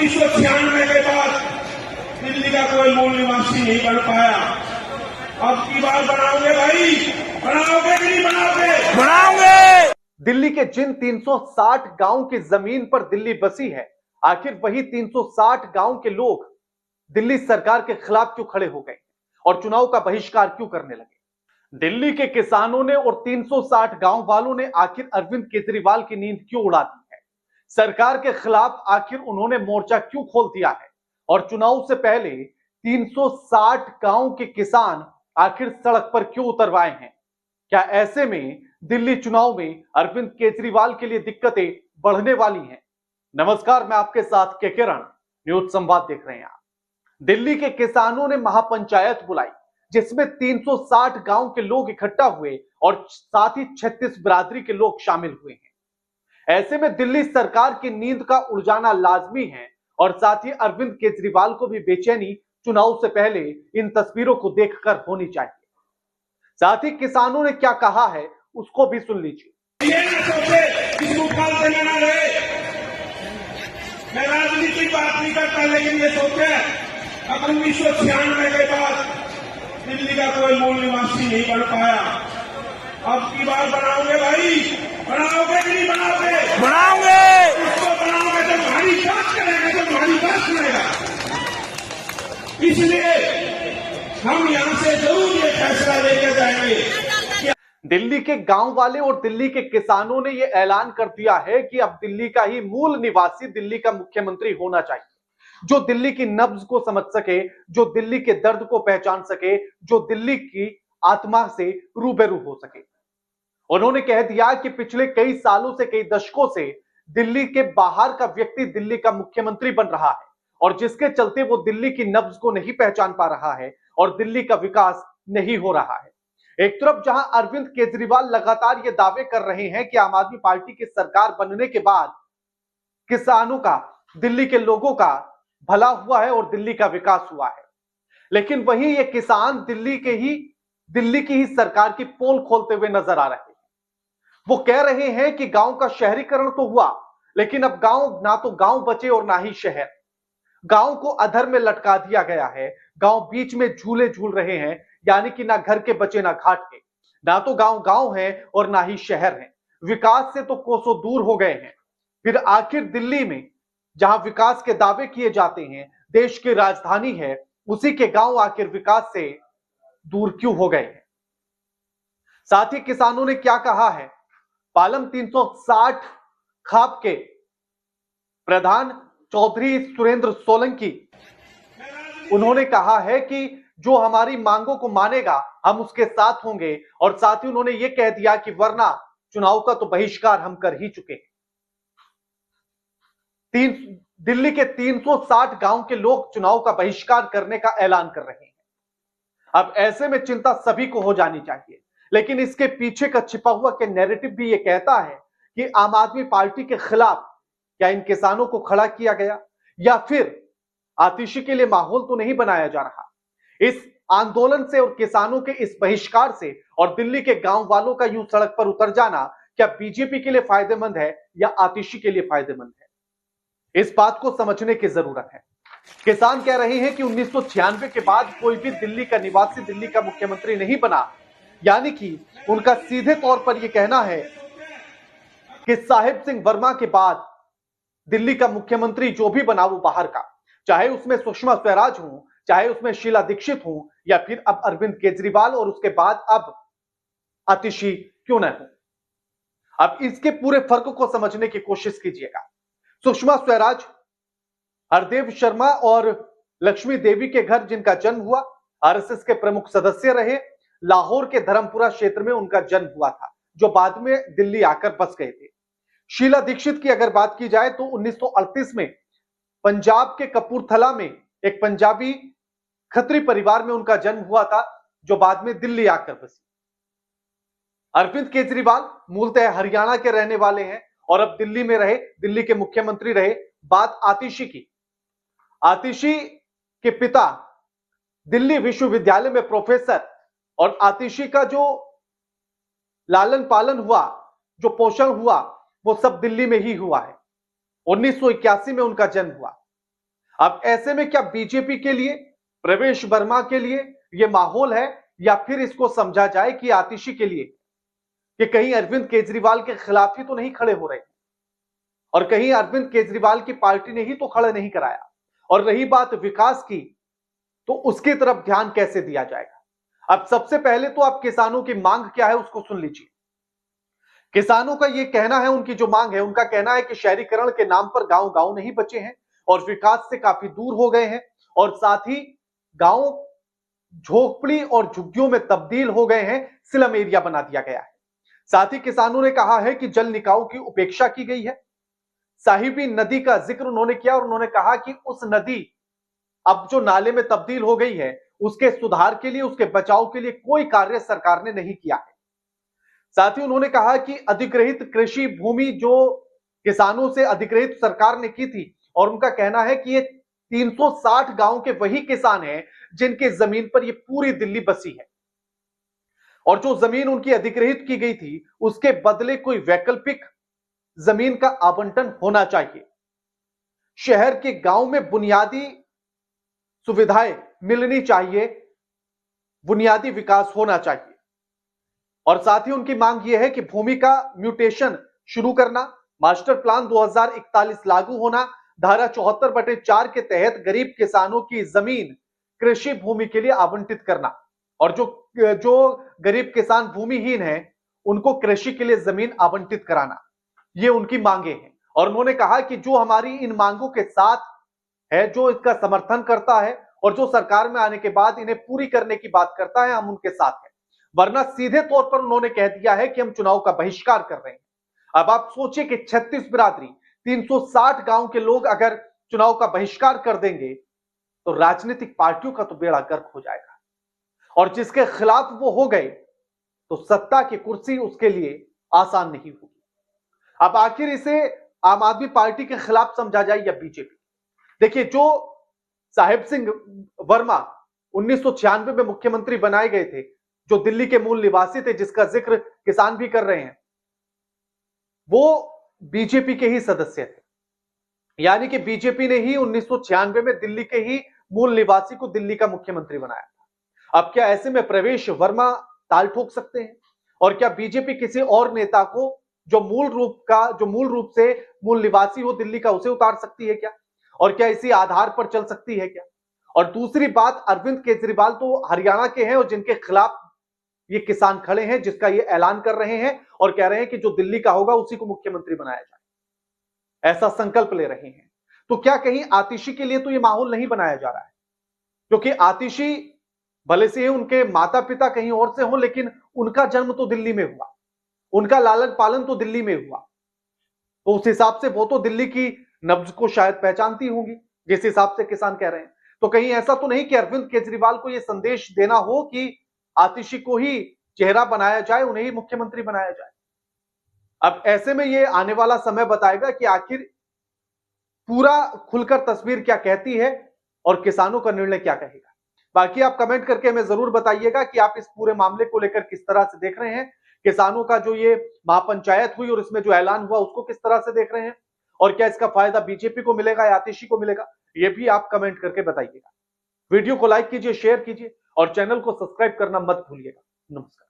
1996 के बाद दिल्ली का कोई मूल निवासी नहीं बन पाया। अब की बार बनाओगे भाई, बनाओगे कि नहीं बनाओगे? बनाओगे। दिल्ली के जिन 360 गांव की जमीन पर दिल्ली बसी है, आखिर वही 360 गांव के लोग दिल्ली सरकार के खिलाफ क्यों खड़े हो गए और चुनाव का बहिष्कार क्यों करने लगे? दिल्ली के किसानों ने और 360 गांव वालों ने आखिर अरविंद केजरीवाल की नींद क्यों उड़ा दी है? सरकार के खिलाफ आखिर उन्होंने मोर्चा क्यों खोल दिया है? और चुनाव से पहले 360 गांव के किसान आखिर सड़क पर क्यों उतरवाए हैं? क्या ऐसे में दिल्ली चुनाव में अरविंद केजरीवाल के लिए दिक्कतें बढ़ने वाली हैं? नमस्कार, मैं आपके साथ के किरण, न्यूज संवाद देख रहे हैं आप। दिल्ली के किसानों ने महापंचायत बुलाई जिसमें 360 गांव के लोग इकट्ठा हुए और साथ ही 36 बिरादरी के लोग शामिल हुए हैं। ऐसे में दिल्ली सरकार की नींद का उड़ जाना लाजमी है और साथ ही अरविंद केजरीवाल को भी बेचैनी चुनाव से पहले इन तस्वीरों को देखकर होनी चाहिए। साथ ही किसानों ने क्या कहा है उसको भी सुन लीजिए। ये ना सोचे किसी काल से ना रहे, मैं राजनीति की बात नहीं करता, लेकिन ये सोचे अब 1996 के बाद दिल्ली का कोई मूल निवासी नहीं बन पाया। अब की बार बनाओगे भाई, बनाओगे कि नहीं बनाओगे? बनाओगे। उसको बनाओगे तो भारी बात करेगा, तो भारी बात सुनेगा। इसलिए हम यहां से जरूर ये फैसला लेकर जाएंगे। दिल्ली के गांव वाले और दिल्ली के किसानों ने यह ऐलान कर दिया है कि अब दिल्ली का ही मूल निवासी दिल्ली का मुख्यमंत्री होना चाहिए, जो दिल्ली की नब्ज को समझ सके, जो दिल्ली के दर्द को पहचान सके, जो दिल्ली की आत्मा से रूबरू हो सके। उन्होंने कह दिया कि पिछले कई सालों से, कई दशकों से दिल्ली के बाहर का व्यक्ति दिल्ली का मुख्यमंत्री बन रहा है और जिसके चलते वो दिल्ली की नब्ज को नहीं पहचान पा रहा है और दिल्ली का विकास नहीं हो रहा है। एक तरफ जहां अरविंद केजरीवाल लगातार ये दावे कर रहे हैं कि आम आदमी पार्टी की सरकार बनने के बाद किसानों का, दिल्ली के लोगों का भला हुआ है और दिल्ली का विकास हुआ है, लेकिन वहीं ये किसान दिल्ली की ही सरकार की पोल खोलते हुए नजर आ रहे हैं। वो कह रहे हैं कि गांव का शहरीकरण तो हुआ, लेकिन अब गांव ना तो गांव बचे और ना ही शहर। गांव को अधर में लटका दिया गया है, गांव बीच में झूले झूल रहे हैं, यानी कि ना घर के बचे ना घाट के। ना तो गांव गांव है और ना ही शहर है, विकास से तो कोसों दूर हो गए हैं। फिर आखिर दिल्ली में जहां विकास के दावे किए जाते हैं, देश की राजधानी है, उसी के गांव आखिर विकास से दूर क्यों हो गए हैं? साथ ही किसानों ने क्या कहा है? पालम 360 खाप के प्रधान चौधरी सुरेंद्र सोलंकी, उन्होंने कहा है कि जो हमारी मांगों को मानेगा हम उसके साथ होंगे, और साथ ही उन्होंने यह कह दिया कि वरना चुनाव का तो बहिष्कार हम कर ही चुके हैं। दिल्ली के 360 गांव के लोग चुनाव का बहिष्कार करने का ऐलान कर रहे हैं। अब ऐसे में चिंता सभी को हो जानी चाहिए, लेकिन इसके पीछे का छिपा हुआ के नैरेटिव भी ये कहता है कि आम आदमी पार्टी के खिलाफ क्या इन किसानों को खड़ा किया गया, या फिर आतिशी के लिए माहौल तो नहीं बनाया जा रहा। इस आंदोलन से और किसानों के इस बहिष्कार से और दिल्ली के गांव वालों का यूं सड़क पर उतर जाना क्या बीजेपी के लिए फायदेमंद है या आतिशी के लिए फायदेमंद है? इस बात को समझने की जरूरत है। किसान कह रहे हैं कि 1996 के बाद कोई भी दिल्ली का निवासी दिल्ली का मुख्यमंत्री नहीं बना, यानी कि उनका सीधे तौर पर यह कहना है कि साहिब सिंह वर्मा के बाद दिल्ली का मुख्यमंत्री जो भी बना वो बाहर का, चाहे उसमें सुषमा स्वराज हो, चाहे उसमें शीला दीक्षित हो, या फिर अब अरविंद केजरीवाल और उसके बाद अब आतिशी क्यों न हो। अब इसके पूरे फर्क को समझने की कोशिश कीजिएगा। सुषमा स्वराज हरदेव शर्मा और लक्ष्मी देवी के घर जिनका जन्म हुआ, आरएसएस के प्रमुख सदस्य रहे, लाहौर के धर्मपुरा क्षेत्र में उनका जन्म हुआ था, जो बाद में दिल्ली आकर बस गए थे। शीला दीक्षित की अगर बात की जाए तो 1938 में पंजाब के कपूरथला में एक पंजाबी खत्री परिवार में उनका जन्म हुआ था, जो बाद में दिल्ली आकर बसी। अरविंद केजरीवाल मूलतः हरियाणा के रहने वाले हैं और अब दिल्ली में रहे, दिल्ली के मुख्यमंत्री रहे। बात आतिशी की, आतिशी के पिता दिल्ली विश्वविद्यालय में प्रोफेसर, और आतिशी का जो लालन पालन हुआ, जो पोषण हुआ, वो सब दिल्ली में ही हुआ है। 1981 में उनका जन्म हुआ। अब ऐसे में क्या बीजेपी के लिए, प्रवेश वर्मा के लिए यह माहौल है, या फिर इसको समझा जाए कि आतिशी के लिए कि कहीं अरविंद केजरीवाल के खिलाफ ही तो नहीं खड़े हो रहे और कहीं अरविंद केजरीवाल की पार्टी ने ही तो खड़ा नहीं कराया। और रही बात विकास की, तो उसकी तरफ ध्यान कैसे दिया जाएगा। अब सबसे पहले तो आप किसानों की मांग क्या है उसको सुन लीजिए। किसानों का यह कहना है, उनकी जो मांग है, उनका कहना है कि शहरीकरण के नाम पर गांव गांव नहीं बचे हैं और विकास से काफी दूर हो गए हैं, और साथ ही गांव झोपड़ी और झुग्गियों में तब्दील हो गए हैं, स्लम एरिया बना दिया गया है। साथ ही किसानों ने कहा है कि जल निकायों की उपेक्षा की गई है। साहिबी नदी का जिक्र उन्होंने किया और उन्होंने कहा कि उस नदी अब जो नाले में तब्दील हो गई है, उसके सुधार के लिए, उसके बचाव के लिए कोई कार्य सरकार ने नहीं किया है। साथ ही उन्होंने कहा कि अधिग्रहित कृषि भूमि जो किसानों से अधिग्रहित सरकार ने की थी, और उनका कहना है कि ये 360 गांव के वही किसान हैं जिनके जमीन पर ये पूरी दिल्ली बसी है, और जो जमीन उनकी अधिग्रहित की गई थी उसके बदले कोई वैकल्पिक जमीन का आवंटन होना चाहिए। शहर के गांव में बुनियादी सुविधाएं मिलनी चाहिए, बुनियादी विकास होना चाहिए। और साथ ही उनकी मांग यह है कि भूमि का म्यूटेशन शुरू करना, मास्टर प्लान 2041 लागू होना, धारा 74/4 के तहत गरीब किसानों की जमीन कृषि भूमि के लिए आवंटित करना, और जो गरीब किसान भूमिहीन हैं उनको कृषि के लिए जमीन आवंटित कराना, ये उनकी मांगे हैं। और उन्होंने कहा कि जो हमारी इन मांगों के साथ है, जो इसका समर्थन करता है और जो सरकार में आने के बाद इन्हें पूरी करने की बात करता है, हम उनके साथ हैं। वरना सीधे तौर पर उन्होंने कह दिया है कि हम चुनाव का बहिष्कार कर रहे हैं। अब आप सोचिए कि 36 बिरादरी, 360 गांव के लोग अगर चुनाव का बहिष्कार कर देंगे तो राजनीतिक पार्टियों का तो बेड़ा गर्क हो जाएगा, और जिसके खिलाफ वो हो गए तो सत्ता की कुर्सी उसके लिए आसान नहीं होगी। अब आखिर इसे आम आदमी पार्टी के खिलाफ समझा जाए या बीजेपी। देखिए, जो साहिब सिंह वर्मा 1996 में मुख्यमंत्री बनाए गए थे, जो दिल्ली के मूल निवासी थे, जिसका जिक्र किसान भी कर रहे हैं, वो बीजेपी के ही सदस्य थे। यानी कि बीजेपी ने ही 1996 में दिल्ली के ही मूल निवासी को दिल्ली का मुख्यमंत्री बनाया था। अब क्या ऐसे में प्रवेश वर्मा ताल ठोक सकते हैं? और क्या बीजेपी किसी और नेता को जो मूल रूप से मूल निवासी हो दिल्ली का, उसे उतार सकती है क्या? और क्या इसी आधार पर चल सकती है क्या? और दूसरी बात, अरविंद केजरीवाल तो हरियाणा के हैं और जिनके खिलाफ ये किसान खड़े हैं, जिसका ये ऐलान कर रहे हैं और कह रहे हैं कि जो दिल्ली का होगा उसी को मुख्यमंत्री बनाया जाए, ऐसा संकल्प ले रहे हैं। तो क्या कहीं आतिशी के लिए तो ये माहौल नहीं बनाया जा रहा है? क्योंकि आतिशी भले से उनके माता पिता कहीं और से हो, लेकिन उनका जन्म तो दिल्ली में हुआ, उनका लालन पालन तो दिल्ली में हुआ, तो उस हिसाब से वो तो दिल्ली की नब्ज को शायद पहचानती होंगी, जिस हिसाब से किसान कह रहे हैं। तो कहीं ऐसा तो नहीं कि अरविंद केजरीवाल को यह संदेश देना हो कि आतिशी को ही चेहरा बनाया जाए, उन्हें ही मुख्यमंत्री बनाया जाए। अब ऐसे में ये आने वाला समय बताएगा कि आखिर पूरा खुलकर तस्वीर क्या कहती है और किसानों का निर्णय क्या कहेगा। बाकी आप कमेंट करके हमें जरूर बताइएगा कि आप इस पूरे मामले को लेकर किस तरह से देख रहे हैं। किसानों का जो ये महापंचायत हुई और इसमें जो ऐलान हुआ उसको किस तरह से देख रहे हैं, और क्या इसका फायदा बीजेपी को मिलेगा या आतिशी को मिलेगा, ये भी आप कमेंट करके बताइएगा। वीडियो को लाइक कीजिए, शेयर कीजिए और चैनल को सब्सक्राइब करना मत भूलिएगा। नमस्कार।